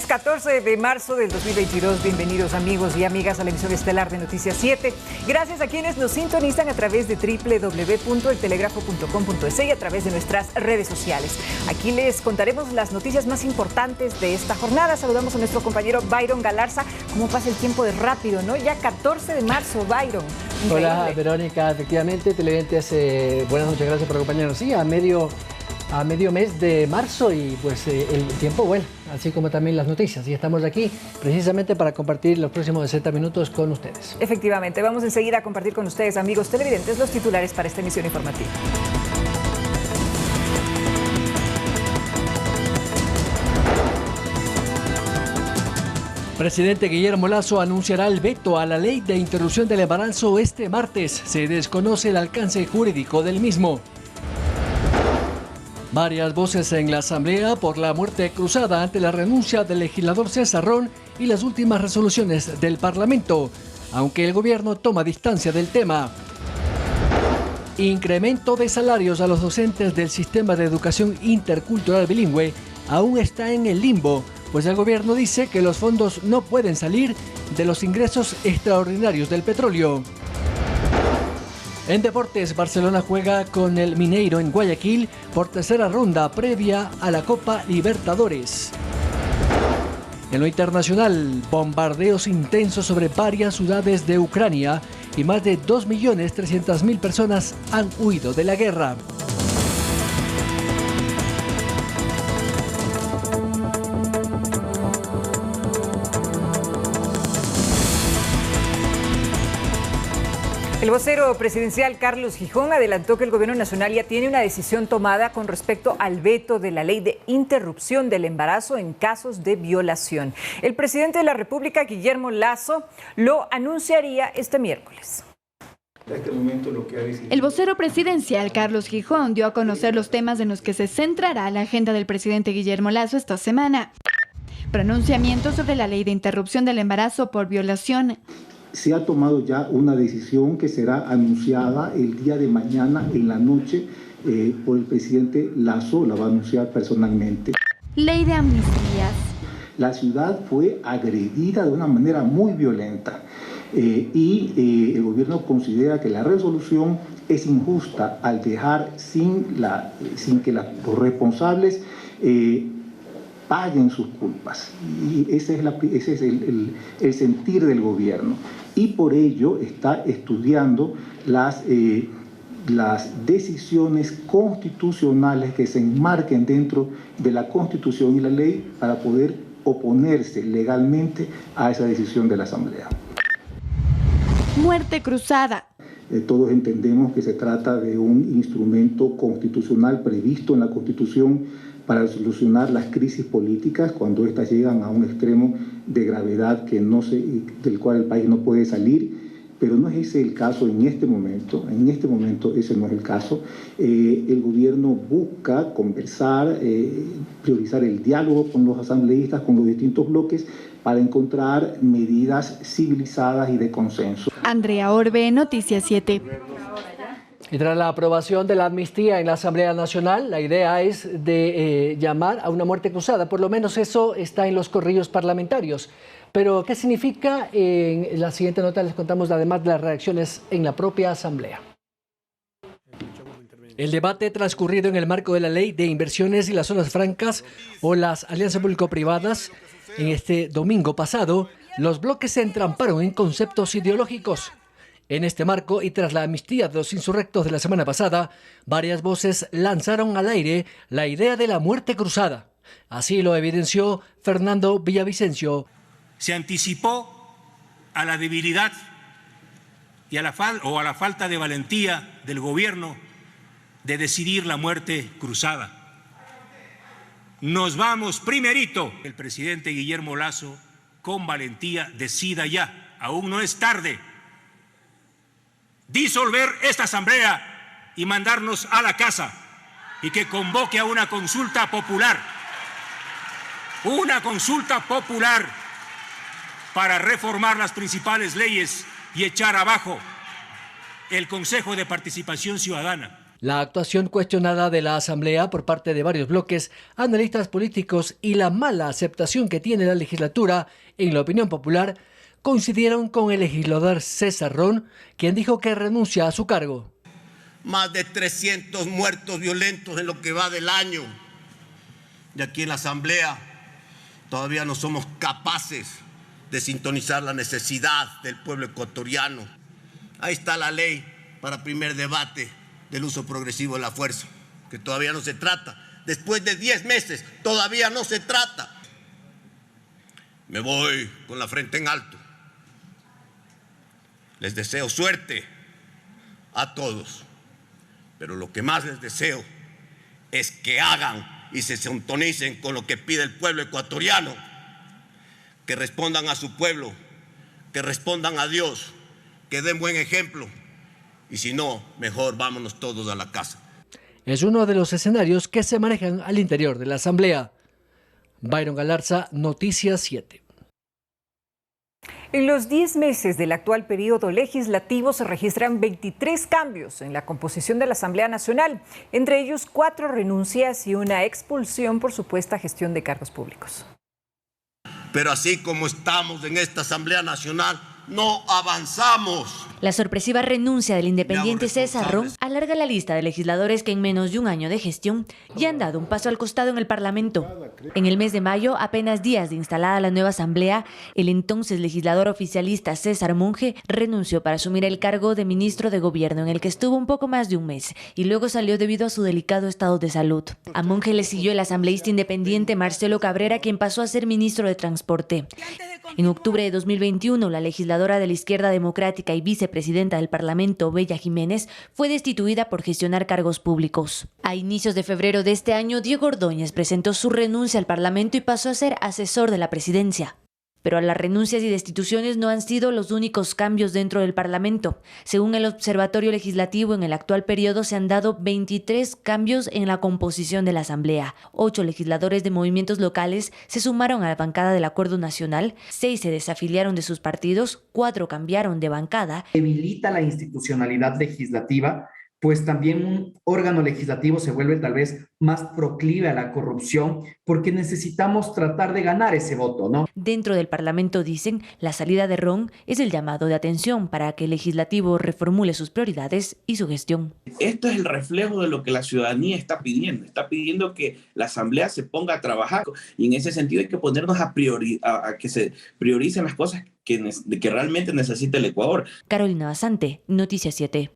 14 de marzo del 2022. Bienvenidos amigos y amigas a la emisión estelar de Noticias 7. Gracias a quienes nos sintonizan a través de www.eltelegrafo.com.es y a través de nuestras redes sociales. Aquí les contaremos las noticias más importantes de esta jornada. Saludamos a nuestro compañero Byron Galarza. ¿Cómo pasa el tiempo de rápido, no? Ya 14 de marzo, Byron. Increíble. Hola, Verónica. Efectivamente, televidentes, buenas noches. Gracias por acompañarnos. Sí, a medio mes de marzo y pues el tiempo vuela, así como también las noticias. Y estamos aquí precisamente para compartir los próximos 60 minutos con ustedes. Efectivamente, vamos enseguida a compartir con ustedes, amigos televidentes, los titulares para esta emisión informativa. Presidente Guillermo Lasso anunciará el veto a la ley de interrupción del embarazo este martes. Se desconoce el alcance jurídico del mismo. Varias voces en la Asamblea por la muerte cruzada ante la renuncia del legislador César Ron y las últimas resoluciones del Parlamento, aunque el gobierno toma distancia del tema. Incremento de salarios a los docentes del sistema de educación intercultural bilingüe aún está en el limbo, pues el gobierno dice que los fondos no pueden salir de los ingresos extraordinarios del petróleo. En deportes, Barcelona juega con el Mineiro en Guayaquil por tercera ronda previa a la Copa Libertadores. En lo internacional, bombardeos intensos sobre varias ciudades de Ucrania y más de 2.300.000 personas han huido de la guerra. El vocero presidencial Carlos Gijón adelantó que el gobierno nacional ya tiene una decisión tomada con respecto al veto de la ley de interrupción del embarazo en casos de violación. El presidente de la República, Guillermo Lasso, lo anunciaría este miércoles. El vocero presidencial Carlos Gijón dio a conocer los temas en los que se centrará la agenda del presidente Guillermo Lasso esta semana. Pronunciamiento sobre la ley de interrupción del embarazo por violación. Se ha tomado ya una decisión que será anunciada el día de mañana en la noche por el presidente Lasso, la va a anunciar personalmente. Ley de amnistías. La ciudad fue agredida de una manera muy violenta y el gobierno considera que la resolución es injusta al dejar sin que los responsables paguen sus culpas. Y ese es el sentir del gobierno. Y por ello está estudiando las decisiones constitucionales que se enmarquen dentro de la Constitución y la ley para poder oponerse legalmente a esa decisión de la Asamblea. Muerte cruzada. Todos entendemos que se trata de un instrumento constitucional previsto en la Constitución para solucionar las crisis políticas cuando éstas llegan a un extremo de gravedad del cual el país no puede salir, pero no es ese el caso en este momento ese no es el caso. El gobierno busca conversar, priorizar el diálogo con los asambleístas, con los distintos bloques, para encontrar medidas civilizadas y de consenso. Andrea Orbe, Noticias 7. Y tras la aprobación de la amnistía en la Asamblea Nacional, la idea es de llamar a una muerte cruzada. Por lo menos eso está en los corrillos parlamentarios. Pero, ¿qué significa? En la siguiente nota les contamos además de las reacciones en la propia Asamblea. El debate transcurrido en el marco de la Ley de Inversiones y las Zonas Francas o las alianzas público-privadas en este domingo pasado, los bloques se entramparon en conceptos ideológicos. En este marco y tras la amnistía de los insurrectos de la semana pasada, varias voces lanzaron al aire la idea de la muerte cruzada. Así lo evidenció Fernando Villavicencio. Se anticipó a la debilidad y a la falta de valentía del gobierno de decidir la muerte cruzada. Nos vamos primerito. El presidente Guillermo Lasso, con valentía, decida ya, aún no es tarde, disolver esta asamblea y mandarnos a la casa y que convoque a una consulta popular para reformar las principales leyes y echar abajo el Consejo de Participación Ciudadana. La actuación cuestionada de la Asamblea por parte de varios bloques, analistas políticos y la mala aceptación que tiene la legislatura en la opinión popular coincidieron con el legislador César Ron, quien dijo que renuncia a su cargo. Más de 300 muertos violentos en lo que va del año. Y aquí en la Asamblea todavía no somos capaces de sintonizar la necesidad del pueblo ecuatoriano. Ahí está la ley para primer debate del uso progresivo de la fuerza, que todavía no se trata. Después de 10 meses, todavía no se trata. Me voy con la frente en alto. Les deseo suerte a todos, pero lo que más les deseo es que hagan y se sintonicen con lo que pide el pueblo ecuatoriano, que respondan a su pueblo, que respondan a Dios, que den buen ejemplo, y si no, mejor vámonos todos a la casa. Es uno de los escenarios que se manejan al interior de la Asamblea. Byron Galarza, Noticias 7. En los 10 meses del actual periodo legislativo se registran 23 cambios en la composición de la Asamblea Nacional, entre ellos 4 renuncias y una expulsión por supuesta gestión de cargos públicos. Pero así como estamos en esta Asamblea Nacional, no avanzamos. La sorpresiva renuncia del independiente César Ron alarga la lista de legisladores que en menos de un año de gestión ya han dado un paso al costado en el Parlamento. En el mes de mayo, apenas días de instalada la nueva Asamblea, el entonces legislador oficialista César Monge renunció para asumir el cargo de ministro de Gobierno, en el que estuvo un poco más de un mes y luego salió debido a su delicado estado de salud. A Monge le siguió el asambleísta independiente Marcelo Cabrera, quien pasó a ser ministro de Transporte. En octubre de 2021, la legisladora de la Izquierda Democrática y vicepresidenta del Parlamento, Bella Jiménez, fue destituida por gestionar cargos públicos. A inicios de febrero de este año, Diego Ordóñez presentó su renuncia al Parlamento y pasó a ser asesor de la presidencia. Pero las renuncias y destituciones no han sido los únicos cambios dentro del Parlamento. Según el Observatorio Legislativo, en el actual periodo se han dado 23 cambios en la composición de la Asamblea. 8 legisladores de movimientos locales se sumaron a la bancada del Acuerdo Nacional, 6 se desafiliaron de sus partidos, 4 cambiaron de bancada. Debilita la institucionalidad legislativa, pues también un órgano legislativo se vuelve tal vez más proclive a la corrupción porque necesitamos tratar de ganar ese voto, ¿no? Dentro del Parlamento dicen, la salida de Ron es el llamado de atención para que el legislativo reformule sus prioridades y su gestión. Esto es el reflejo de lo que la ciudadanía está pidiendo que la Asamblea se ponga a trabajar y en ese sentido hay que ponernos a que se prioricen las cosas que realmente necesita el Ecuador. Carolina Basante, Noticias 7.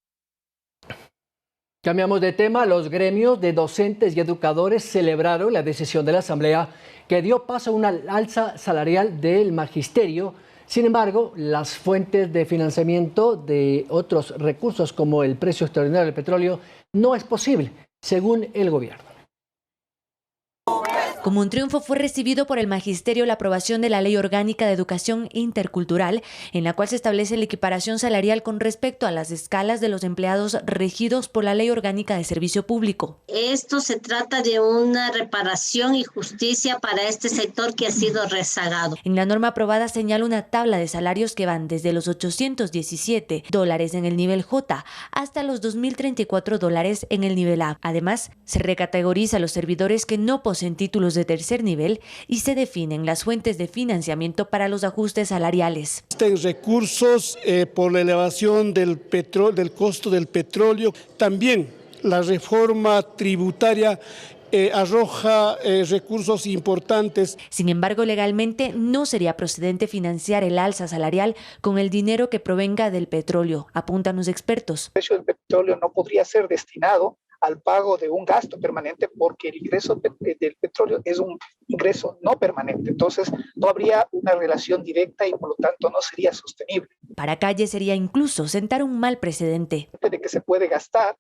Cambiamos de tema. Los gremios de docentes y educadores celebraron la decisión de la Asamblea que dio paso a una alza salarial del magisterio. Sin embargo, las fuentes de financiamiento de otros recursos como el precio extraordinario del petróleo no es posible, según el gobierno. Como un triunfo fue recibido por el magisterio la aprobación de la Ley Orgánica de Educación Intercultural, en la cual se establece la equiparación salarial con respecto a las escalas de los empleados regidos por la Ley Orgánica de Servicio Público. Esto se trata de una reparación y justicia para este sector que ha sido rezagado. En la norma aprobada señala una tabla de salarios que van desde los $817 en el nivel J hasta los $2.034 en el nivel A. Además, se recategoriza a los servidores que no poseen títulos de tercer nivel y se definen las fuentes de financiamiento para los ajustes salariales. Existen recursos por la elevación del costo del petróleo. También la reforma tributaria arroja recursos importantes. Sin embargo, legalmente no sería procedente financiar el alza salarial con el dinero que provenga del petróleo, apuntan los expertos. El precio del petróleo no podría ser destinado al pago de un gasto permanente porque el ingreso del petróleo es un ingreso no permanente. Entonces, no habría una relación directa y por lo tanto no sería sostenible. Para Calle sería incluso sentar un mal precedente. De que se puede gastar,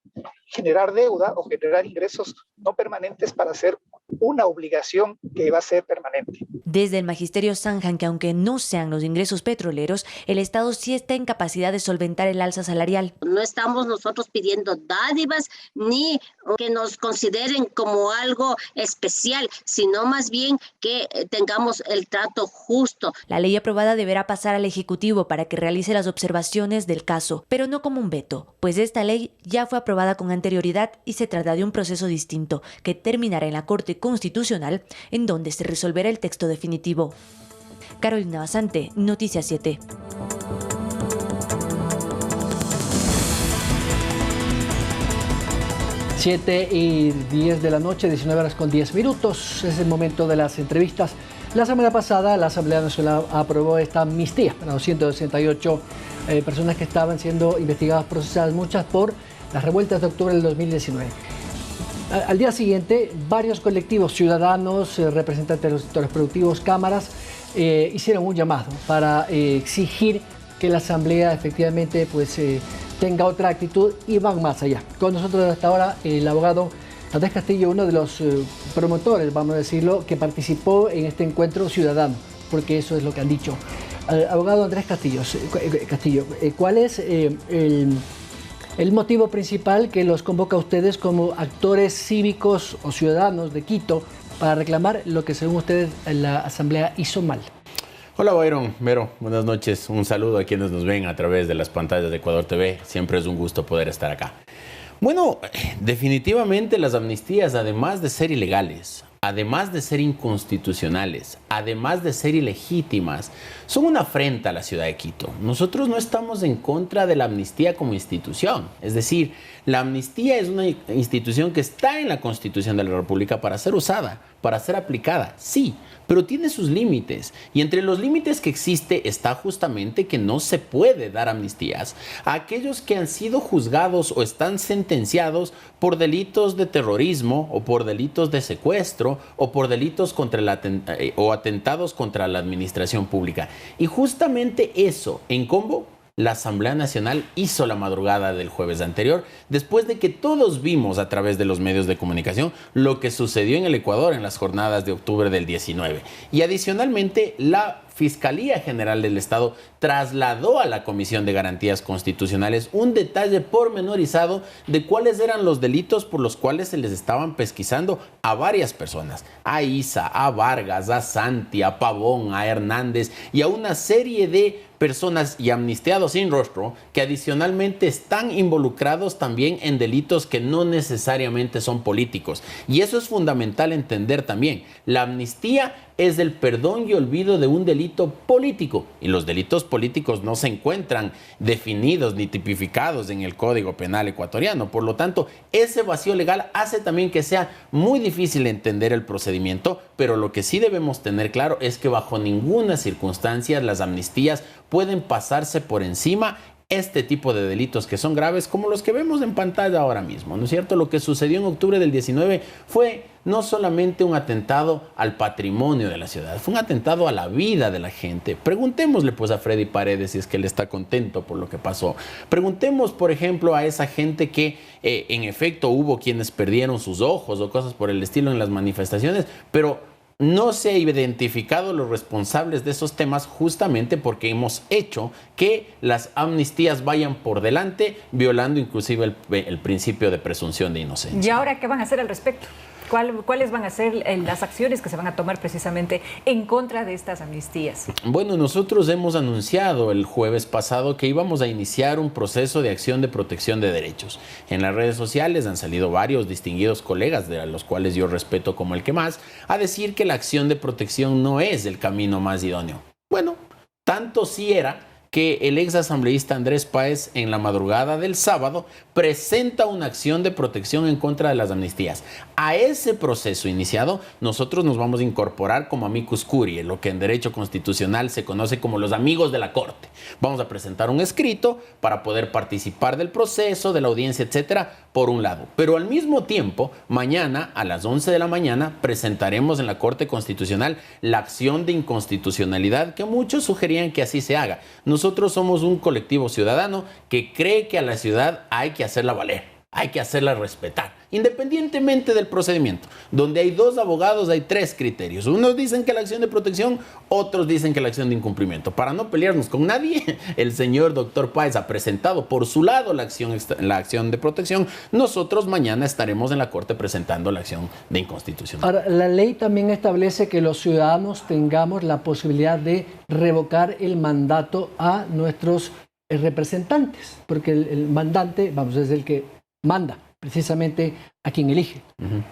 generar deuda o generar ingresos no permanentes para hacer una obligación que va a ser permanente. Desde el magisterio zanjan que aunque no sean los ingresos petroleros, el Estado sí está en capacidad de solventar el alza salarial. No estamos nosotros pidiendo dádivas ni que nos consideren como algo especial, sino más bien que tengamos el trato justo. La ley aprobada deberá pasar al Ejecutivo para que realice las observaciones del caso, pero no como un veto, pues esta ley ya fue aprobada con anterioridad y se trata de un proceso distinto que terminará en la Corte Constitucional, en donde se resolverá el texto definitivo. Carolina Basante, Noticias 7. Siete y 10 de la noche, 19 horas con 10 minutos. Es el momento de las entrevistas. La semana pasada la Asamblea Nacional aprobó esta amnistía para 268 personas que estaban siendo investigadas, procesadas, muchas por las revueltas de octubre del 2019. Al día siguiente, varios colectivos ciudadanos, representantes de los sectores productivos, cámaras, hicieron un llamado para exigir que la Asamblea efectivamente tenga otra actitud y van más allá. Con nosotros hasta ahora el abogado Andrés Castillo, uno de los promotores, vamos a decirlo, que participó en este encuentro ciudadano, porque eso es lo que han dicho. Abogado Andrés Castillo, ¿cuál es el motivo principal que los convoca a ustedes como actores cívicos o ciudadanos de Quito para reclamar lo que según ustedes la Asamblea hizo mal? Hola Byron, Vero, buenas noches. Un saludo a quienes nos ven a través de las pantallas de Ecuador TV. Siempre es un gusto poder estar acá. Bueno, definitivamente las amnistías, además de ser ilegales, además de ser inconstitucionales, además de ser ilegítimas, son una afrenta a la ciudad de Quito. Nosotros no estamos en contra de la amnistía como institución. Es decir, la amnistía es una institución que está en la Constitución de la República para ser usada, para ser aplicada, sí, pero tiene sus límites. Y entre los límites que existe está justamente que no se puede dar amnistías a aquellos que han sido juzgados o están sentenciados por delitos de terrorismo o por delitos de secuestro o por delitos contra o atentados contra la administración pública. Y justamente eso, en combo, la Asamblea Nacional hizo la madrugada del jueves anterior, después de que todos vimos a través de los medios de comunicación lo que sucedió en el Ecuador en las jornadas de octubre del 19. Y adicionalmente, la Fiscalía General del Estado trasladó a la Comisión de Garantías Constitucionales un detalle pormenorizado de cuáles eran los delitos por los cuales se les estaban pesquisando a varias personas. A Isa, a Vargas, a Santi, a Pavón, a Hernández y a una serie de personas y amnistiados sin rostro que adicionalmente están involucrados también en delitos que no necesariamente son políticos. Y eso es fundamental entender también. La amnistía es el perdón y olvido de un delito político, y los delitos políticos no se encuentran definidos ni tipificados en el Código Penal ecuatoriano. Por lo tanto, ese vacío legal hace también que sea muy difícil entender el procedimiento, pero lo que sí debemos tener claro es que bajo ninguna circunstancia las amnistías pueden pasarse por encima este tipo de delitos que son graves, como los que vemos en pantalla ahora mismo, ¿no es cierto? Lo que sucedió en octubre del 19 fue no solamente un atentado al patrimonio de la ciudad, fue un atentado a la vida de la gente. Preguntémosle pues a Freddy Paredes si es que él está contento por lo que pasó. Preguntemos, por ejemplo, a esa gente que en efecto hubo quienes perdieron sus ojos o cosas por el estilo en las manifestaciones, pero no se ha identificado los responsables de esos temas justamente porque hemos hecho que las amnistías vayan por delante, violando inclusive el principio de presunción de inocencia. ¿Y ahora qué van a hacer al respecto? ¿Cuáles van a ser las acciones que se van a tomar precisamente en contra de estas amnistías? Bueno, nosotros hemos anunciado el jueves pasado que íbamos a iniciar un proceso de acción de protección de derechos. En las redes sociales han salido varios distinguidos colegas, de los cuales yo respeto como el que más, a decir que la acción de protección no es el camino más idóneo. Bueno, tanto sí era que el ex asambleísta Andrés Páez en la madrugada del sábado presenta una acción de protección en contra de las amnistías. A ese proceso iniciado, nosotros nos vamos a incorporar como amicus curiae, lo que en derecho constitucional se conoce como los amigos de la Corte. Vamos a presentar un escrito para poder participar del proceso, de la audiencia, etcétera, por un lado. Pero al mismo tiempo, mañana a las 11 de la mañana presentaremos en la Corte Constitucional la acción de inconstitucionalidad que muchos sugerían que así se haga. Nosotros somos un colectivo ciudadano que cree que a la ciudad hay que hacerla valer, hay que hacerla respetar. independientemente del procedimiento. Donde hay 2 abogados, hay 3 criterios. Unos dicen que la acción de protección, otros dicen que la acción de incumplimiento. Para no pelearnos con nadie, el señor doctor Páez ha presentado por su lado la acción de protección. Nosotros mañana estaremos en la Corte presentando la acción de inconstitucionalidad. Ahora, la ley también establece que los ciudadanos tengamos la posibilidad de revocar el mandato a nuestros representantes, porque el mandante, es el que manda precisamente a quien elige.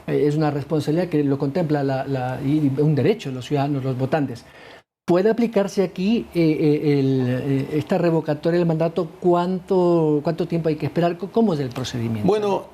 Es una responsabilidad que lo contempla y un derecho de los ciudadanos, los votantes. ¿Puede aplicarse aquí esta revocatoria del mandato? ¿Cuánto tiempo hay que esperar? ¿Cómo es el procedimiento? Bueno,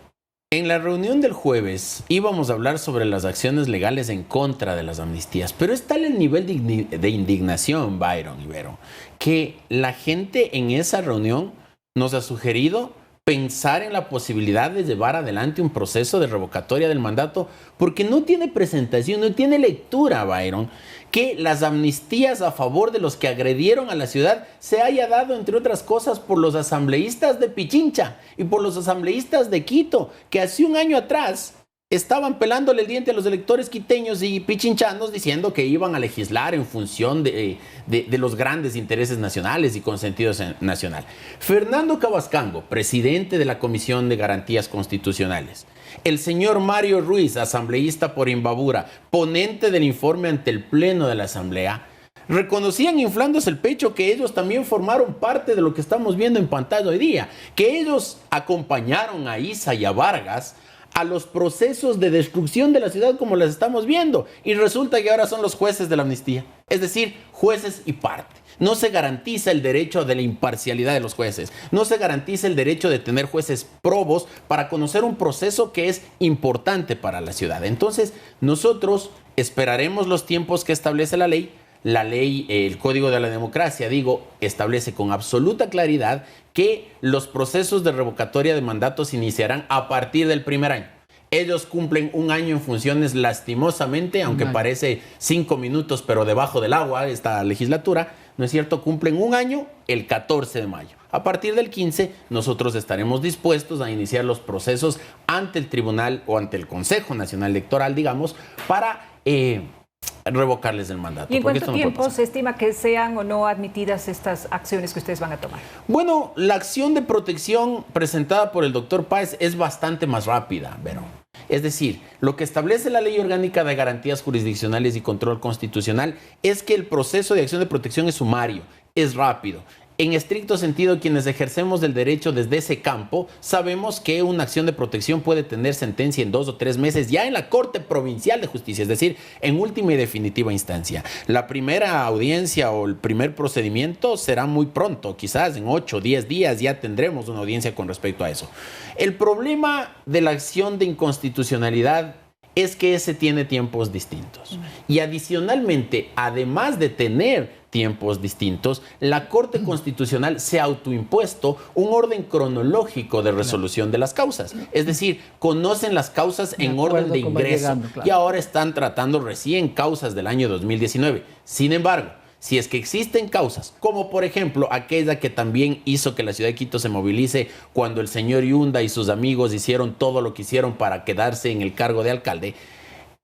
en la reunión del jueves íbamos a hablar sobre las acciones legales en contra de las amnistías, pero es tal el nivel de indignación, Byron Ibero, que la gente en esa reunión nos ha sugerido pensar en la posibilidad de llevar adelante un proceso de revocatoria del mandato, porque no tiene presentación, no tiene lectura, Byron, que las amnistías a favor de los que agredieron a la ciudad se haya dado, entre otras cosas, por los asambleístas de Pichincha y por los asambleístas de Quito, que hace un año atrás estaban pelándole el diente a los electores quiteños y pichinchanos diciendo que iban a legislar en función de los grandes intereses nacionales y con sentido nacional. Fernando Cabascango, presidente de la Comisión de Garantías Constitucionales. El señor Mario Ruiz, asambleísta por Imbabura, ponente del informe ante el Pleno de la Asamblea, reconocían inflándose el pecho que ellos también formaron parte de lo que estamos viendo en pantalla hoy día, que ellos acompañaron a Issa y a Vargas a los procesos de destrucción de la ciudad como las estamos viendo. Y resulta que ahora son los jueces de la amnistía. Es decir, jueces y parte. No se garantiza el derecho de la imparcialidad de los jueces. No se garantiza el derecho de tener jueces probos para conocer un proceso que es importante para la ciudad. Entonces, nosotros esperaremos los tiempos que establece la ley. La ley, el Código de la Democracia, establece con absoluta claridad que los procesos de revocatoria de mandatos iniciarán a partir del primer año. Ellos cumplen un año en funciones lastimosamente, aunque parece 5 minutos, pero debajo del agua esta legislatura, ¿no es cierto? Cumplen un año el 14 de mayo. A partir del 15, nosotros estaremos dispuestos a iniciar los procesos ante el Tribunal o ante el Consejo Nacional Electoral, para revocarles el mandato. ¿Y en cuánto tiempo se estima que sean o no admitidas estas acciones que ustedes van a tomar? Bueno, la acción de protección presentada por el doctor Páez es bastante más rápida, Vero. Es decir, lo que establece la Ley Orgánica de Garantías Jurisdiccionales y Control Constitucional es que el proceso de acción de protección es sumario, es rápido. En estricto sentido, quienes ejercemos el derecho desde ese campo, sabemos que una acción de protección puede tener sentencia en 2 o 3 meses ya en la Corte Provincial de Justicia, es decir, en última y definitiva instancia. La primera audiencia o el primer procedimiento será muy pronto, quizás en 8 o 10 días ya tendremos una audiencia con respecto a eso. El problema de la acción de inconstitucionalidad es que ese tiene tiempos distintos. Y adicionalmente, además de tener tiempos distintos, la Corte Constitucional se ha autoimpuesto un orden cronológico de resolución de las causas. Es decir, conocen las causas en orden de ingreso y ahora están tratando recién causas del año 2019. Sin embargo, si es que existen causas, como por ejemplo aquella que también hizo que la ciudad de Quito se movilice cuando el señor Yunda y sus amigos hicieron todo lo que hicieron para quedarse en el cargo de alcalde,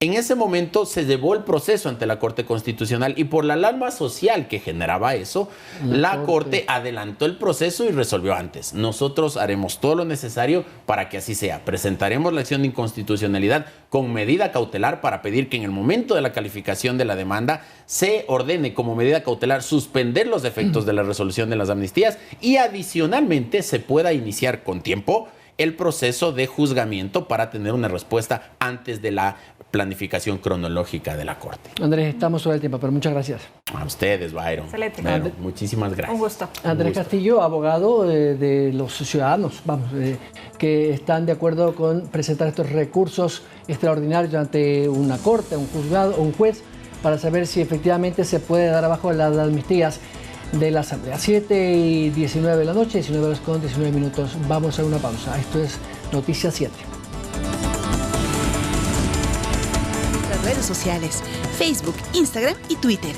en ese momento se llevó el proceso ante la Corte Constitucional y por la alarma social que generaba eso, la Corte adelantó el proceso y resolvió antes. Nosotros haremos todo lo necesario para que así sea. Presentaremos la acción de inconstitucionalidad con medida cautelar para pedir que en el momento de la calificación de la demanda se ordene como medida cautelar suspender los efectos de la resolución de las amnistías y adicionalmente se pueda iniciar con tiempo el proceso de juzgamiento para tener una respuesta antes de la planificación cronológica de la Corte. Andrés, estamos sobre el tiempo, pero muchas gracias. A ustedes, Byron. Excelente. Bueno, muchísimas gracias. Un gusto. Andrés Castillo, abogado de los ciudadanos, que están de acuerdo con presentar estos recursos extraordinarios ante una corte, un juzgado o un juez para saber si efectivamente se puede dar abajo las amnistías de la Asamblea. 7:19 de la noche, 19 horas con 19 minutos. Vamos a una pausa. Esto es Noticias 7. Las redes sociales, Facebook, Instagram y Twitter.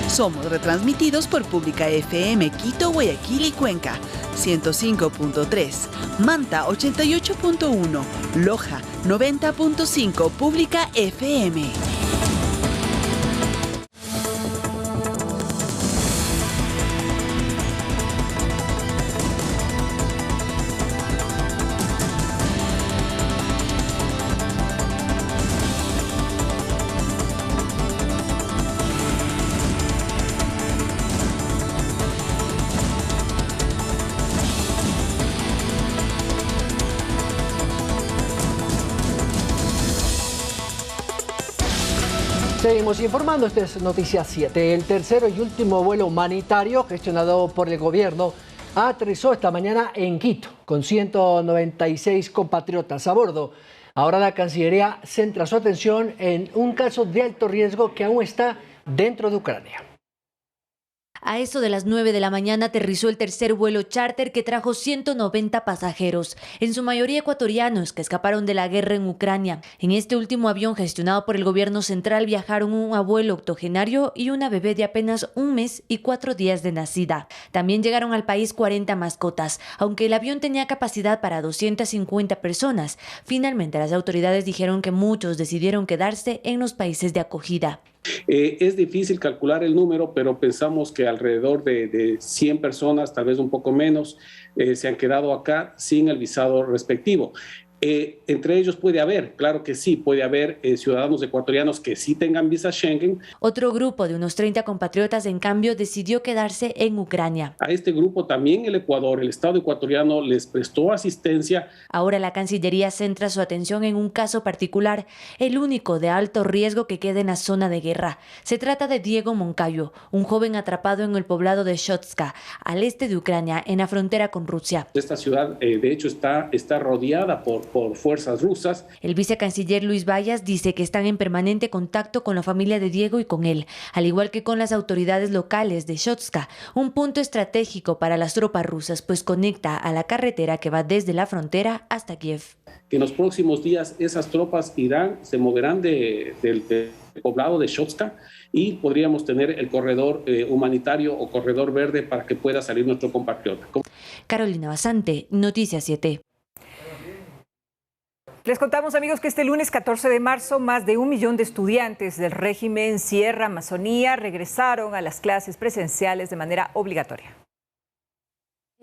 Somos retransmitidos por Pública FM Quito, Guayaquil y Cuenca, 105.3, Manta 88.1, Loja 90.5, Pública FM. Seguimos informando, esta es Noticia 7. El tercero y último vuelo humanitario gestionado por el gobierno aterrizó esta mañana en Quito con 196 compatriotas a bordo. Ahora la Cancillería centra su atención en un caso de alto riesgo que aún está dentro de Ucrania. A eso de las 9 de la mañana aterrizó el tercer vuelo charter que trajo 190 pasajeros, en su mayoría ecuatorianos que escaparon de la guerra en Ucrania. En este último avión gestionado por el gobierno central viajaron un abuelo octogenario y una bebé de apenas 1 mes y 4 días de nacida. También llegaron al país 40 mascotas, aunque el avión tenía capacidad para 250 personas. Finalmente las autoridades dijeron que muchos decidieron quedarse en los países de acogida. Es difícil calcular el número, pero pensamos que alrededor de 100 personas, tal vez un poco menos, se han quedado acá sin el visado respectivo. Entre ellos puede haber, claro que sí, puede haber ciudadanos ecuatorianos que sí tengan visa Schengen. Otro grupo de unos 30 compatriotas, en cambio, decidió quedarse en Ucrania. A este grupo también el Ecuador, el Estado ecuatoriano, les prestó asistencia. Ahora la Cancillería centra su atención en un caso particular, el único de alto riesgo que queda en la zona de guerra. Se trata de Diego Moncayo, un joven atrapado en el poblado de Shotska, al este de Ucrania, en la frontera con Rusia. Esta ciudad, de hecho, está rodeada por fuerzas rusas. El vicecanciller Luis Vallas dice que están en permanente contacto con la familia de Diego y con él, al igual que con las autoridades locales de Shotska, un punto estratégico para las tropas rusas, pues conecta a la carretera que va desde la frontera hasta Kiev. Que en los próximos días esas tropas se moverán del poblado de Shotska y podríamos tener el corredor humanitario o corredor verde para que pueda salir nuestro compatriota. Carolina Basante, Noticia 7. Les contamos, amigos, que este lunes 14 de marzo más de 1 millón de estudiantes del régimen Sierra Amazonía regresaron a las clases presenciales de manera obligatoria.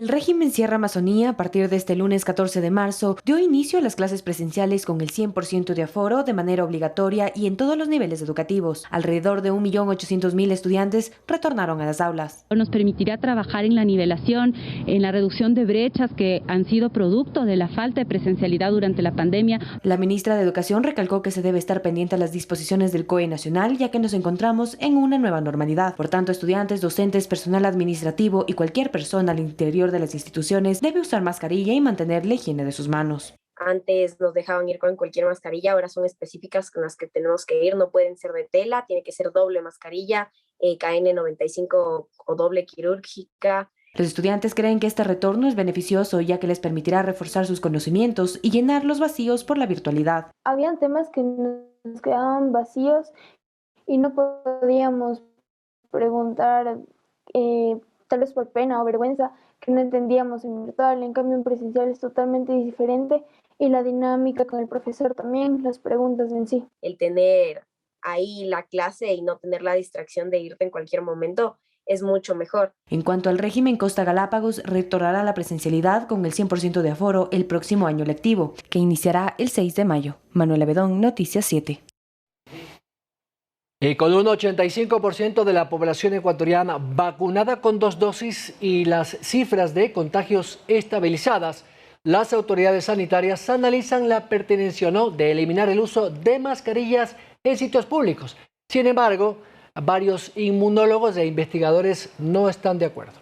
El régimen Sierra Amazonía, a partir de este lunes 14 de marzo, dio inicio a las clases presenciales con el 100% de aforo de manera obligatoria y en todos los niveles educativos. Alrededor de 1.800.000 estudiantes retornaron a las aulas. Nos permitirá trabajar en la nivelación, en la reducción de brechas que han sido producto de la falta de presencialidad durante la pandemia. La ministra de Educación recalcó que se debe estar pendiente a las disposiciones del COE nacional, ya que nos encontramos en una nueva normalidad. Por tanto, estudiantes, docentes, personal administrativo y cualquier persona al interior de las instituciones debe usar mascarilla y mantener la higiene de sus manos. Antes nos dejaban ir con cualquier mascarilla, ahora son específicas con las que tenemos que ir, no pueden ser de tela, tiene que ser doble mascarilla, KN95 o doble quirúrgica. Los estudiantes creen que este retorno es beneficioso, ya que les permitirá reforzar sus conocimientos y llenar los vacíos por la virtualidad. Habían temas que nos quedaban vacíos y no podíamos preguntar, tal vez por pena o vergüenza, que no entendíamos en virtual. En cambio, en presencial es totalmente diferente y la dinámica con el profesor también, las preguntas en sí. El tener ahí la clase y no tener la distracción de irte en cualquier momento es mucho mejor. En cuanto al régimen Costa Galápagos, retornará la presencialidad con el 100% de aforo el próximo año lectivo, que iniciará el 6 de mayo. Manuela Bedón, Noticia 7. Y con un 85% de la población ecuatoriana vacunada con 2 dosis y las cifras de contagios estabilizadas, las autoridades sanitarias analizan la pertinencia o no de eliminar el uso de mascarillas en sitios públicos. Sin embargo, varios inmunólogos e investigadores no están de acuerdo.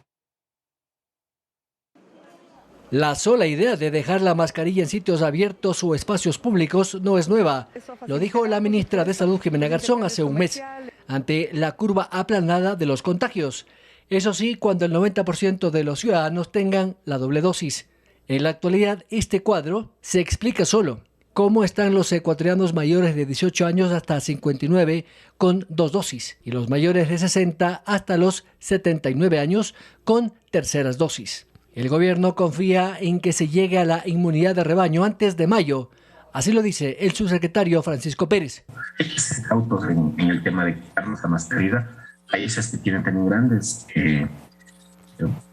La sola idea de dejar la mascarilla en sitios abiertos o espacios públicos no es nueva. Lo dijo la ministra de Salud, Jimena Garzón, hace un mes, ante la curva aplanada de los contagios. Eso sí, cuando el 90% de los ciudadanos tengan la doble dosis. En la actualidad, este cuadro se explica solo. ¿Cómo están los ecuatorianos mayores de 18 años hasta 59 con 2 dosis y los mayores de 60 hasta los 79 años con terceras dosis? El gobierno confía en que se llegue a la inmunidad de rebaño antes de mayo. Así lo dice el subsecretario Francisco Pérez. Hay que ser cautos en el tema de quitarnos la mascarilla. Países que tienen tan grandes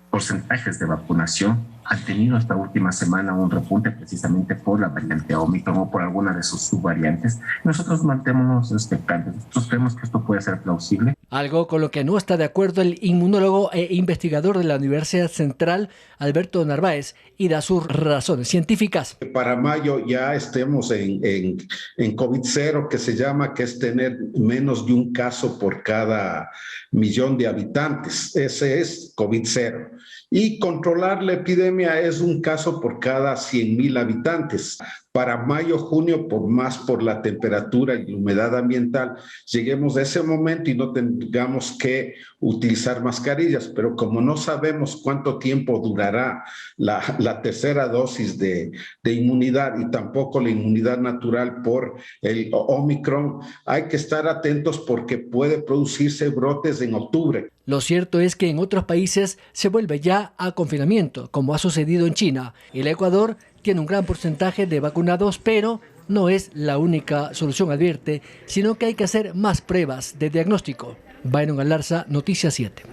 porcentajes de vacunación han tenido esta última semana un repunte precisamente por la variante Omicron o por alguna de sus subvariantes. Nosotros mantenemos expectantes. Nosotros creemos que esto puede ser plausible. Algo con lo que no está de acuerdo el inmunólogo e investigador de la Universidad Central, Alberto Narváez, y da sus razones científicas. Para mayo ya estemos en COVID-0, que se llama, que es tener menos de un caso por cada millón de habitantes. Ese es COVID-0. Y controlar la epidemia es un caso por cada 100.000 habitantes. Para mayo, junio, por la temperatura y la humedad ambiental, lleguemos a ese momento y no tengamos que utilizar mascarillas. Pero como no sabemos cuánto tiempo durará la tercera dosis de inmunidad y tampoco la inmunidad natural por el Omicron, hay que estar atentos porque puede producirse brotes en octubre. Lo cierto es que en otros países se vuelve ya a confinamiento, como ha sucedido en China. El Ecuador tiene un gran porcentaje de vacunados, pero no es la única solución, advierte, sino que hay que hacer más pruebas de diagnóstico. Byron Galarza, Noticias 7.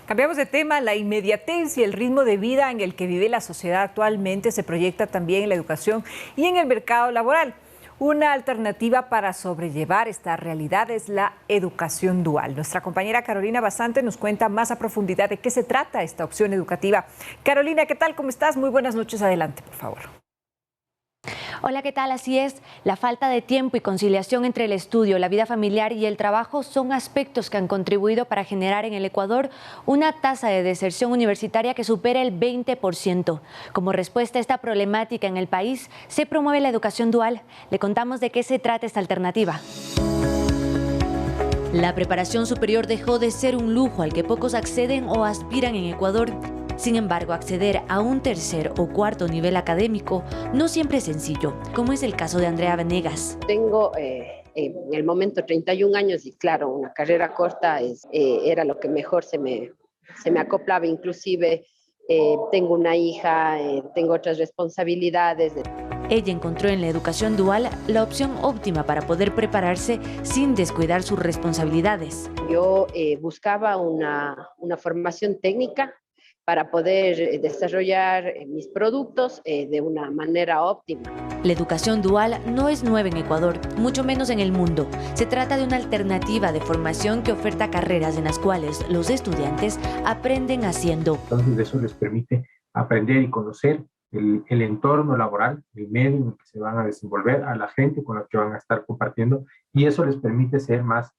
Cambiamos de tema. La inmediatez y el ritmo de vida en el que vive la sociedad actualmente se proyecta también en la educación y en el mercado laboral. Una alternativa para sobrellevar esta realidad es la educación dual. Nuestra compañera Carolina Basante nos cuenta más a profundidad de qué se trata esta opción educativa. Carolina, ¿qué tal? ¿Cómo estás? Muy buenas noches. Adelante, por favor. Hola, ¿qué tal? Así es, la falta de tiempo y conciliación entre el estudio, la vida familiar y el trabajo son aspectos que han contribuido para generar en el Ecuador una tasa de deserción universitaria que supera el 20%. Como respuesta a esta problemática en el país, se promueve la educación dual. Le contamos de qué se trata esta alternativa. La preparación superior dejó de ser un lujo al que pocos acceden o aspiran en Ecuador. Sin embargo, acceder a un tercer o cuarto nivel académico no siempre es sencillo, como es el caso de Andrea Venegas. Tengo en el momento 31 años y claro, una carrera corta era lo que mejor se me acoplaba, inclusive tengo una hija, tengo otras responsabilidades. Ella encontró en la educación dual la opción óptima para poder prepararse sin descuidar sus responsabilidades. Yo buscaba una formación técnica para poder desarrollar mis productos de una manera óptima. La educación dual no es nueva en Ecuador, mucho menos en el mundo. Se trata de una alternativa de formación que oferta carreras en las cuales los estudiantes aprenden haciendo. Entonces eso les permite aprender y conocer el entorno laboral, el medio en el que se van a desenvolver, a la gente con la que van a estar compartiendo, y eso les permite ser más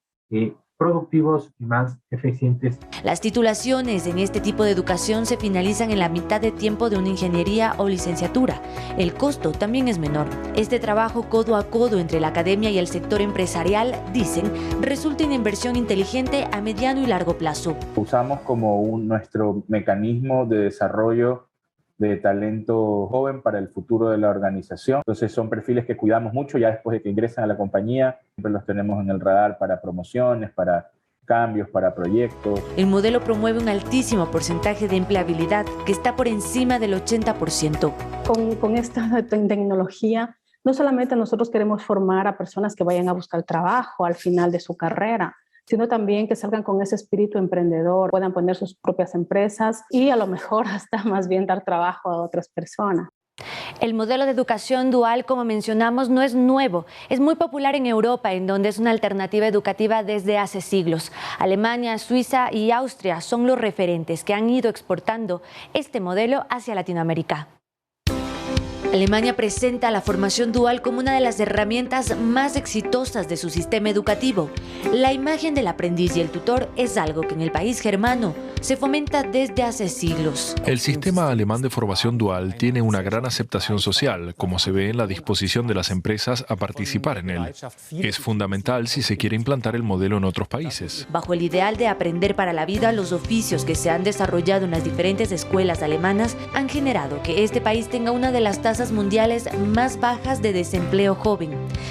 productivos y más eficientes. Las titulaciones en este tipo de educación se finalizan en la mitad de tiempo de una ingeniería o licenciatura. El costo también es menor. Este trabajo codo a codo entre la academia y el sector empresarial, dicen, resulta una inversión inteligente a mediano y largo plazo. Usamos como nuestro mecanismo de desarrollo de talento joven para el futuro de la organización. Entonces son perfiles que cuidamos mucho ya después de que ingresan a la compañía. Siempre los tenemos en el radar para promociones, para cambios, para proyectos. El modelo promueve un altísimo porcentaje de empleabilidad que está por encima del 80%. Con esta tecnología, no solamente nosotros queremos formar a personas que vayan a buscar trabajo al final de su carrera, sino también que salgan con ese espíritu emprendedor, puedan poner sus propias empresas y a lo mejor hasta más bien dar trabajo a otras personas. El modelo de educación dual, como mencionamos, no es nuevo. Es muy popular en Europa, en donde es una alternativa educativa desde hace siglos. Alemania, Suiza y Austria son los referentes que han ido exportando este modelo hacia Latinoamérica. Alemania presenta la formación dual como una de las herramientas más exitosas de su sistema educativo. La imagen del aprendiz y el tutor es algo que en el país germano se fomenta desde hace siglos. El sistema alemán de formación dual tiene una gran aceptación social, como se ve en la disposición de las empresas a participar en él. Es fundamental si se quiere implantar el modelo en otros países. Bajo el ideal de aprender para la vida, los oficios que se han desarrollado en las diferentes escuelas alemanas han generado que este país tenga una de las tasas tasas mundiales más bajas de desempleo joven.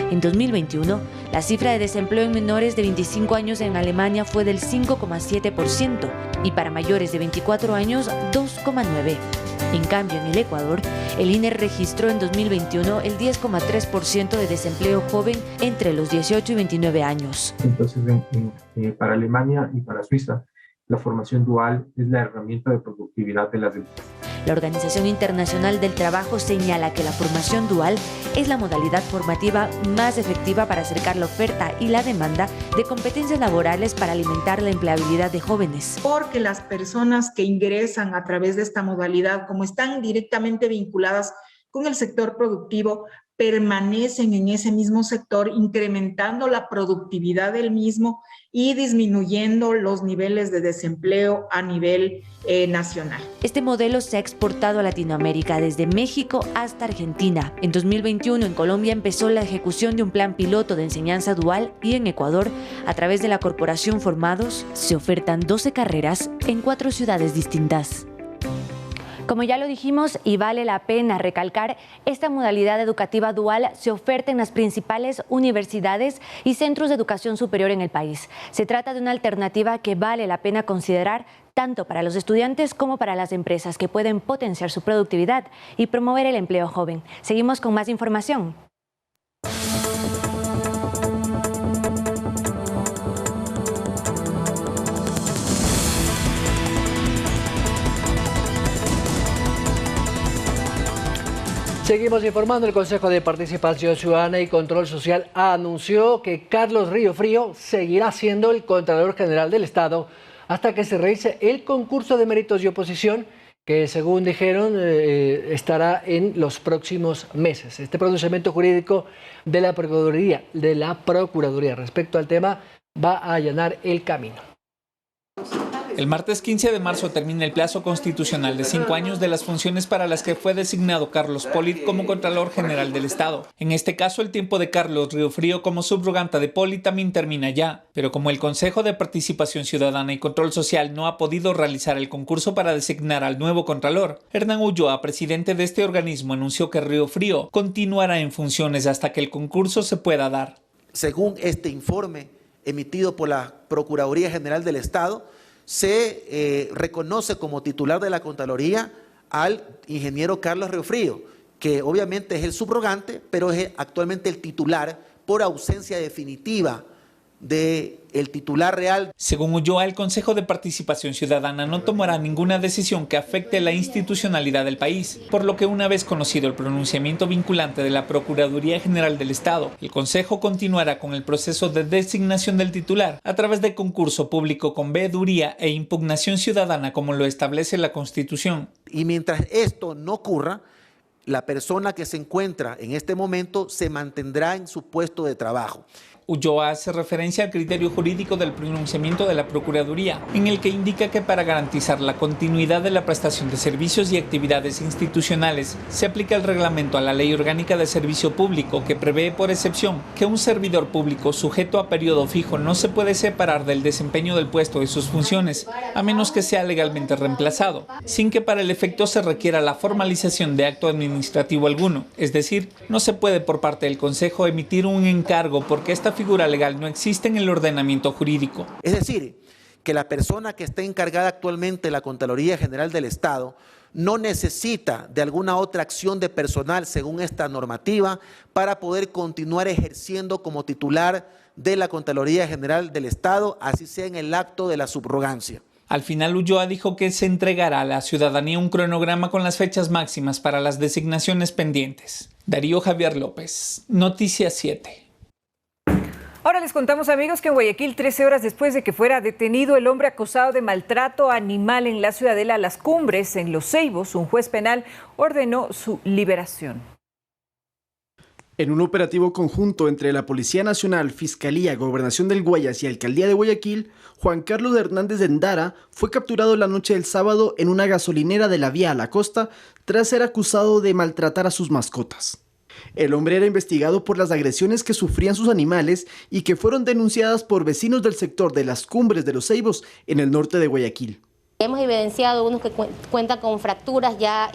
En 2021, la cifra de desempleo en menores de 25 años en Alemania fue del 5,7% y para mayores de 24 años 2,9%. En cambio, en el Ecuador, el INE registró en 2021 el 10,3% de desempleo joven entre los 18 y 29 años. Entonces, para Alemania y para Suiza, la formación dual es la herramienta de productividad de las empresas. La Organización Internacional del Trabajo señala que la formación dual es la modalidad formativa más efectiva para acercar la oferta y la demanda de competencias laborales para alimentar la empleabilidad de jóvenes. Porque las personas que ingresan a través de esta modalidad, como están directamente vinculadas con el sector productivo, permanecen en ese mismo sector, incrementando la productividad del mismo y disminuyendo los niveles de desempleo a nivel nacional. Este modelo se ha exportado a Latinoamérica, desde México hasta Argentina. En 2021, en Colombia empezó la ejecución de un plan piloto de enseñanza dual y en Ecuador, a través de la Corporación Formados, se ofertan 12 carreras en 4 ciudades distintas. Como ya lo dijimos y vale la pena recalcar, esta modalidad educativa dual se oferta en las principales universidades y centros de educación superior en el país. Se trata de una alternativa que vale la pena considerar tanto para los estudiantes como para las empresas, que pueden potenciar su productividad y promover el empleo joven. Seguimos con más información. Seguimos informando. El Consejo de Participación Ciudadana y Control Social anunció que Carlos Riofrío seguirá siendo el Contralor General del Estado hasta que se realice el concurso de méritos y oposición, que según dijeron estará en los próximos meses. Este pronunciamiento jurídico de la Procuraduría respecto al tema va a allanar el camino. El martes 15 de marzo termina el plazo constitucional de 5 años de las funciones para las que fue designado Carlos Polit como Contralor General del Estado. En este caso, el tiempo de Carlos Riofrío como subrogante de Polit también termina ya, pero como el Consejo de Participación Ciudadana y Control Social no ha podido realizar el concurso para designar al nuevo Contralor, Hernán Ulloa, presidente de este organismo, anunció que Riofrío continuará en funciones hasta que el concurso se pueda dar. Según este informe emitido por la Procuraduría General del Estado, se reconoce como titular de la Contraloría al ingeniero Carlos Riofrío, que obviamente es el subrogante, pero es actualmente el titular por ausencia definitiva del titular real. Según Ulloa, el Consejo de Participación Ciudadana no tomará ninguna decisión que afecte la institucionalidad del país, por lo que una vez conocido el pronunciamiento vinculante de la Procuraduría General del Estado, el Consejo continuará con el proceso de designación del titular a través de concurso público con veeduría e impugnación ciudadana, como lo establece la Constitución. Y mientras esto no ocurra, la persona que se encuentra en este momento se mantendrá en su puesto de trabajo. Ulloa hace referencia al criterio jurídico del pronunciamiento de la Procuraduría, en el que indica que para garantizar la continuidad de la prestación de servicios y actividades institucionales, se aplica el reglamento a la Ley Orgánica de Servicio Público, que prevé por excepción que un servidor público sujeto a periodo fijo no se puede separar del desempeño del puesto de sus funciones, a menos que sea legalmente reemplazado, sin que para el efecto se requiera la formalización de acto administrativo alguno. Es decir, no se puede por parte del Consejo emitir un encargo porque esta figura legal no existe en el ordenamiento jurídico. Es decir, que la persona que esté encargada actualmente de la Contraloría General del Estado no necesita de alguna otra acción de personal según esta normativa para poder continuar ejerciendo como titular de la Contraloría General del Estado, así sea en el acto de la subrogancia. Al final, Ulloa dijo que se entregará a la ciudadanía un cronograma con las fechas máximas para las designaciones pendientes. Darío Javier López, Noticias 7. Ahora les contamos, amigos, que en Guayaquil, 13 horas después de que fuera detenido el hombre acusado de maltrato animal en la ciudadela Las Cumbres, en Los Ceibos, un juez penal ordenó su liberación. En un operativo conjunto entre la Policía Nacional, Fiscalía, Gobernación del Guayas y Alcaldía de Guayaquil, Juan Carlos Hernández de Endara fue capturado la noche del sábado en una gasolinera de la vía a la costa tras ser acusado de maltratar a sus mascotas. El hombre era investigado por las agresiones que sufrían sus animales y que fueron denunciadas por vecinos del sector de Las Cumbres de Los Ceibos, en el norte de Guayaquil. Hemos evidenciado unos que cuentan con fracturas ya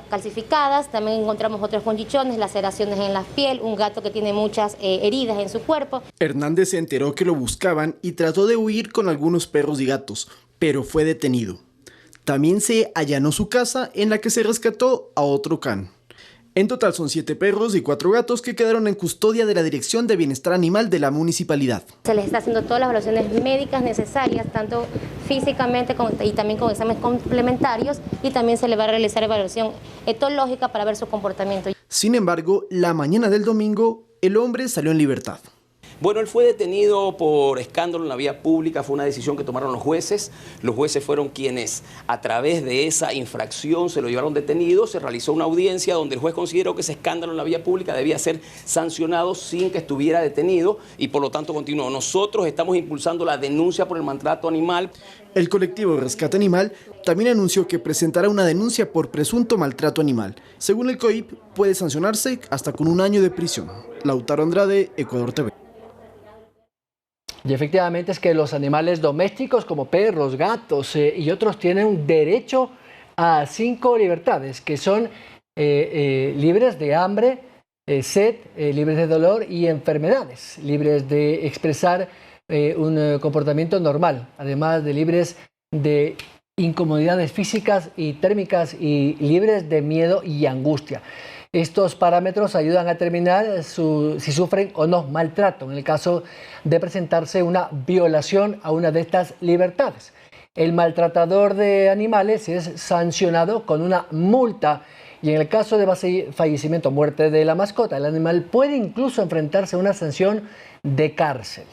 calcificadas, también encontramos otros con chichones, laceraciones en la piel, un gato que tiene muchas heridas en su cuerpo. Hernández se enteró que lo buscaban y trató de huir con algunos perros y gatos, pero fue detenido. También se allanó su casa, en la que se rescató a otro can. En total son 7 perros y 4 gatos que quedaron en custodia de la Dirección de Bienestar Animal de la municipalidad. Se les está haciendo todas las evaluaciones médicas necesarias, tanto físicamente y también con exámenes complementarios, y también se le va a realizar evaluación etológica para ver su comportamiento. Sin embargo, la mañana del domingo, el hombre salió en libertad. Bueno, él fue detenido por escándalo en la vía pública, fue una decisión que tomaron los jueces. Los jueces fueron quienes, a través de esa infracción, se lo llevaron detenido. Se realizó una audiencia donde el juez consideró que ese escándalo en la vía pública debía ser sancionado sin que estuviera detenido y por lo tanto continuó. Nosotros estamos impulsando la denuncia por el maltrato animal. El colectivo Rescate Animal también anunció que presentará una denuncia por presunto maltrato animal. Según el COIP, puede sancionarse hasta con 1 año de prisión. Lautaro Andrade, Ecuador TV. Y efectivamente es que los animales domésticos como perros, gatos y otros tienen un derecho a 5 libertades, que son libres de hambre, sed, libres de dolor y enfermedades, libres de expresar un comportamiento normal, además de libres de incomodidades físicas y térmicas y libres de miedo y angustia. Estos parámetros ayudan a determinar si sufren o no maltrato en el caso de presentarse una violación a una de estas libertades. El maltratador de animales es sancionado con una multa y en el caso de fallecimiento o muerte de la mascota, el animal puede incluso enfrentarse a una sanción de cárcel.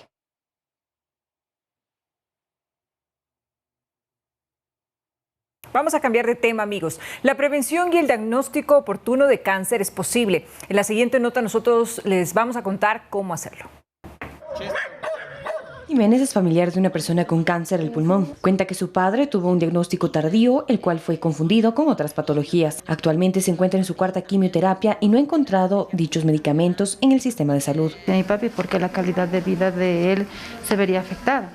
Vamos a cambiar de tema, amigos. La prevención y el diagnóstico oportuno de cáncer es posible. En la siguiente nota nosotros les vamos a contar cómo hacerlo. Jiménez es familiar de una persona con cáncer del pulmón. Cuenta que su padre tuvo un diagnóstico tardío, el cual fue confundido con otras patologías. Actualmente se encuentra en su 4ª quimioterapia y no ha encontrado dichos medicamentos en el sistema de salud. Mi papi, porque la calidad de vida de él se vería afectada.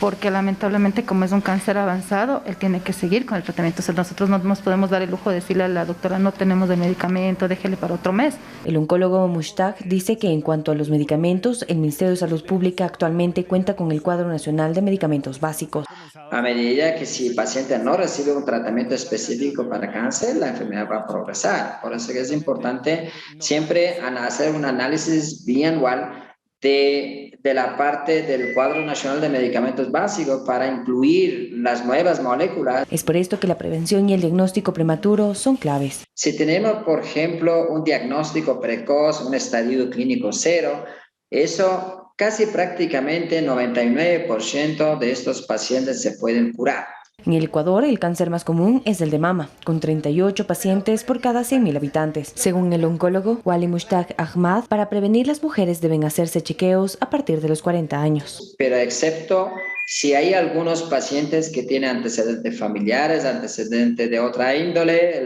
Porque lamentablemente, como es un cáncer avanzado, él tiene que seguir con el tratamiento. O sea, nosotros no nos podemos dar el lujo de decirle a la doctora, no tenemos el medicamento, déjele para otro mes. El oncólogo Mushtaq dice que en cuanto a los medicamentos, el Ministerio de Salud Pública actualmente cuenta con el Cuadro Nacional de Medicamentos Básicos. A medida que si el paciente no recibe un tratamiento específico para cáncer, la enfermedad va a progresar. Por eso que es importante siempre hacer un análisis bianual de la parte del Cuadro Nacional de Medicamentos Básicos para incluir las nuevas moléculas. Es por esto que la prevención y el diagnóstico prematuro son claves. Si tenemos, por ejemplo, un diagnóstico precoz, un estadio clínico 0, eso casi prácticamente 99% de estos pacientes se pueden curar. En el Ecuador, el cáncer más común es el de mama, con 38 pacientes por cada 100.000 habitantes. Según el oncólogo Wali Mushtaq Ahmad, para prevenir las mujeres deben hacerse chequeos a partir de los 40 años. Pero excepto si hay algunos pacientes que tienen antecedentes familiares, antecedentes de otra índole,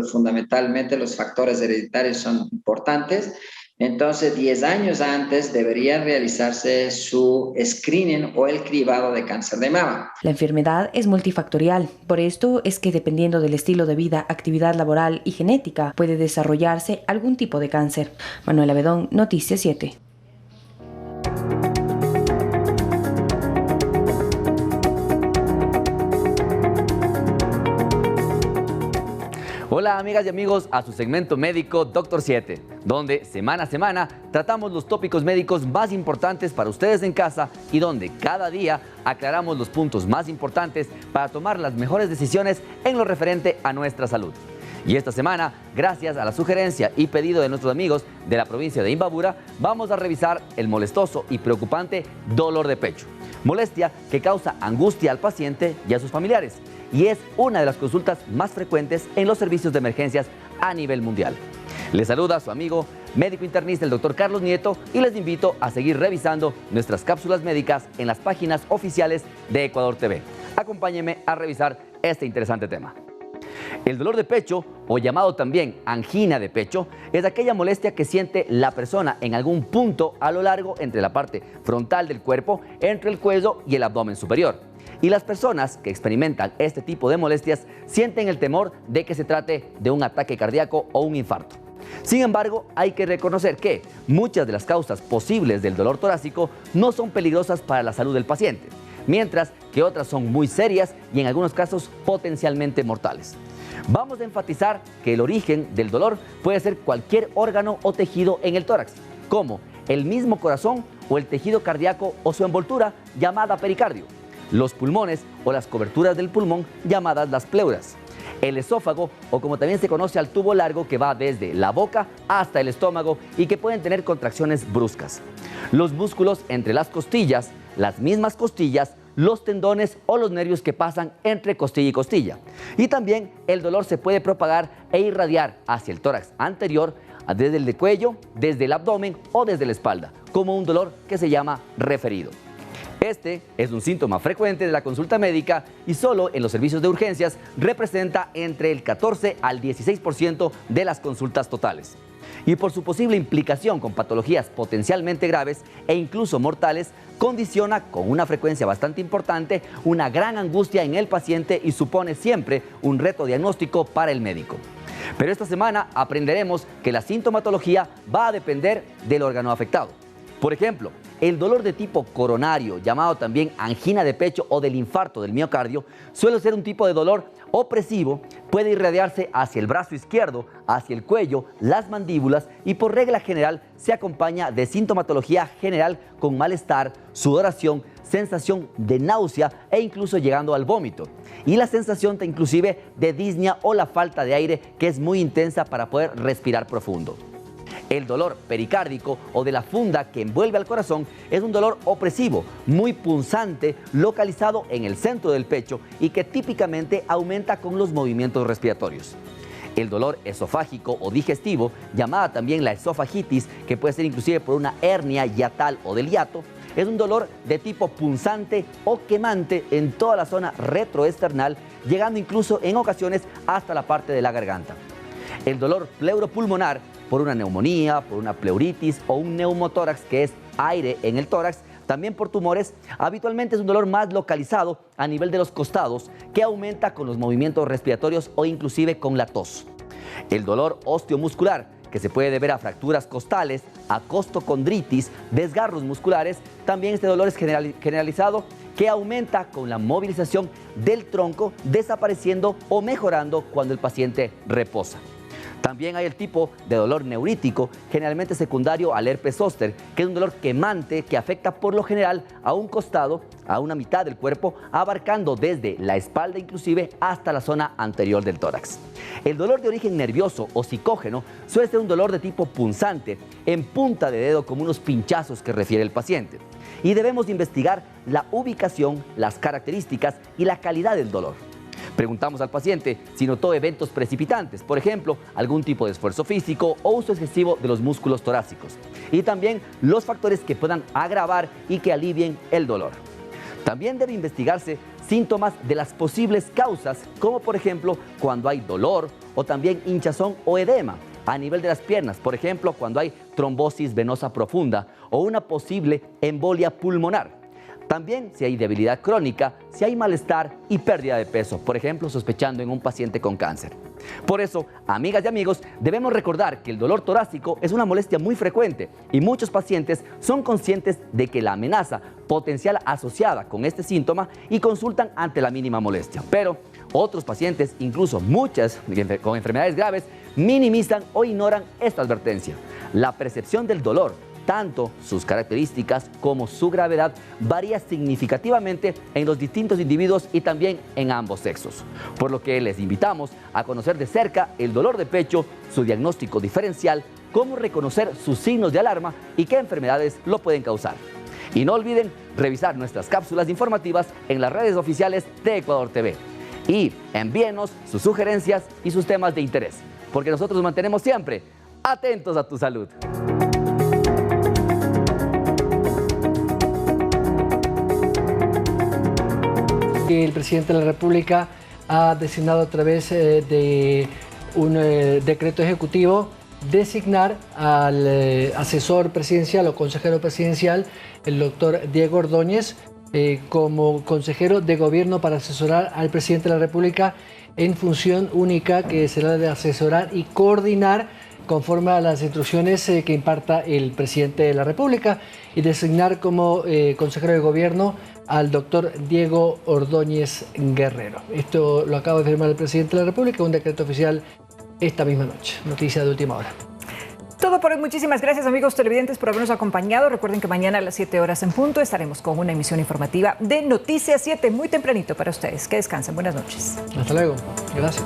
fundamentalmente los factores hereditarios son importantes. Entonces, 10 años antes debería realizarse su screening o el cribado de cáncer de mama. La enfermedad es multifactorial. Por esto es que dependiendo del estilo de vida, actividad laboral y genética, puede desarrollarse algún tipo de cáncer. Manuela Bedón, Noticias 7. Hola amigas y amigos a su segmento médico Doctor 7, donde semana a semana tratamos los tópicos médicos más importantes para ustedes en casa y donde cada día aclaramos los puntos más importantes para tomar las mejores decisiones en lo referente a nuestra salud. Y esta semana, gracias a la sugerencia y pedido de nuestros amigos de la provincia de Imbabura, vamos a revisar el molestoso y preocupante dolor de pecho. Molestia que causa angustia al paciente y a sus familiares. Y es una de las consultas más frecuentes en los servicios de emergencias a nivel mundial. Les saluda su amigo médico internista el doctor Carlos Nieto y les invito a seguir revisando nuestras cápsulas médicas en las páginas oficiales de Ecuador TV. Acompáñenme a revisar este interesante tema. El dolor de pecho, o llamado también angina de pecho, es aquella molestia que siente la persona en algún punto a lo largo entre la parte frontal del cuerpo, entre el cuello y el abdomen superior. Y las personas que experimentan este tipo de molestias sienten el temor de que se trate de un ataque cardíaco o un infarto. Sin embargo, hay que reconocer que muchas de las causas posibles del dolor torácico no son peligrosas para la salud del paciente, mientras que otras son muy serias y en algunos casos potencialmente mortales. Vamos a enfatizar que el origen del dolor puede ser cualquier órgano o tejido en el tórax, como el mismo corazón o el tejido cardíaco o su envoltura llamada pericardio, los pulmones o las coberturas del pulmón llamadas las pleuras, el esófago o como también se conoce al tubo largo que va desde la boca hasta el estómago y que pueden tener contracciones bruscas, los músculos entre las costillas, las mismas costillas, los tendones o los nervios que pasan entre costilla y costilla. Y también el dolor se puede propagar e irradiar hacia el tórax anterior, desde el cuello, desde el abdomen o desde la espalda, como un dolor que se llama referido. Este es un síntoma frecuente de la consulta médica y solo en los servicios de urgencias representa entre el 14 al 16% de las consultas totales. Y por su posible implicación con patologías potencialmente graves e incluso mortales, condiciona con una frecuencia bastante importante una gran angustia en el paciente y supone siempre un reto diagnóstico para el médico. Pero esta semana aprenderemos que la sintomatología va a depender del órgano afectado. Por ejemplo, el dolor de tipo coronario, llamado también angina de pecho o del infarto del miocardio, suele ser un tipo de dolor opresivo, puede irradiarse hacia el brazo izquierdo, hacia el cuello, las mandíbulas y por regla general se acompaña de sintomatología general con malestar, sudoración, sensación de náusea e incluso llegando al vómito. Y la sensación inclusive de disnea o la falta de aire que es muy intensa para poder respirar profundo. El dolor pericárdico o de la funda que envuelve al corazón es un dolor opresivo, muy punzante, localizado en el centro del pecho y que típicamente aumenta con los movimientos respiratorios. El dolor esofágico o digestivo, llamada también la esofagitis, que puede ser inclusive por una hernia hiatal o del hiato, es un dolor de tipo punzante o quemante en toda la zona retroesternal, llegando incluso en ocasiones hasta la parte de la garganta. El dolor pleuropulmonar, por una neumonía, por una pleuritis o un neumotórax, que es aire en el tórax, también por tumores, habitualmente es un dolor más localizado a nivel de los costados que aumenta con los movimientos respiratorios o inclusive con la tos. El dolor osteomuscular, que se puede deber a fracturas costales, a costocondritis, desgarros musculares, también este dolor es generalizado que aumenta con la movilización del tronco, desapareciendo o mejorando cuando el paciente reposa. También hay el tipo de dolor neurítico, generalmente secundario al herpes zóster, que es un dolor quemante que afecta por lo general a un costado, a una mitad del cuerpo, abarcando desde la espalda inclusive hasta la zona anterior del tórax. El dolor de origen nervioso o psicógeno suele ser un dolor de tipo punzante, en punta de dedo como unos pinchazos que refiere el paciente. Y debemos investigar la ubicación, las características y la calidad del dolor. Preguntamos al paciente si notó eventos precipitantes, por ejemplo, algún tipo de esfuerzo físico o uso excesivo de los músculos torácicos. Y también los factores que puedan agravar y que alivien el dolor. También debe investigarse síntomas de las posibles causas, como por ejemplo cuando hay dolor o también hinchazón o edema a nivel de las piernas, por ejemplo cuando hay trombosis venosa profunda o una posible embolia pulmonar. También si hay debilidad crónica, si hay malestar y pérdida de peso, por ejemplo, sospechando en un paciente con cáncer. Por eso, amigas y amigos, debemos recordar que el dolor torácico es una molestia muy frecuente y muchos pacientes son conscientes de que la amenaza potencial asociada con este síntoma y consultan ante la mínima molestia. Pero otros pacientes, incluso muchas con enfermedades graves, minimizan o ignoran esta advertencia. La percepción del dolor, tanto sus características como su gravedad, varía significativamente en los distintos individuos y también en ambos sexos. Por lo que les invitamos a conocer de cerca el dolor de pecho, su diagnóstico diferencial, cómo reconocer sus signos de alarma y qué enfermedades lo pueden causar. Y no olviden revisar nuestras cápsulas informativas en las redes oficiales de Ecuador TV. Y envíenos sus sugerencias y sus temas de interés, porque nosotros nos mantenemos siempre atentos a tu salud. El presidente de la República ha designado a través de un decreto ejecutivo designar al asesor presidencial o consejero presidencial, el doctor Diego Ordóñez, como consejero de gobierno para asesorar al presidente de la República en función única, que será de asesorar y coordinar conforme a las instrucciones que imparta el presidente de la República, y designar como consejero de gobierno al doctor Diego Ordóñez Guerrero. Esto lo acaba de firmar el presidente de la República, un decreto oficial esta misma noche. Noticia de última hora. Todo por hoy. Muchísimas gracias, amigos televidentes, por habernos acompañado. Recuerden que mañana a las 7 horas en punto estaremos con una emisión informativa de Noticias 7, muy tempranito para ustedes. Que descansen. Buenas noches. Hasta luego. Gracias.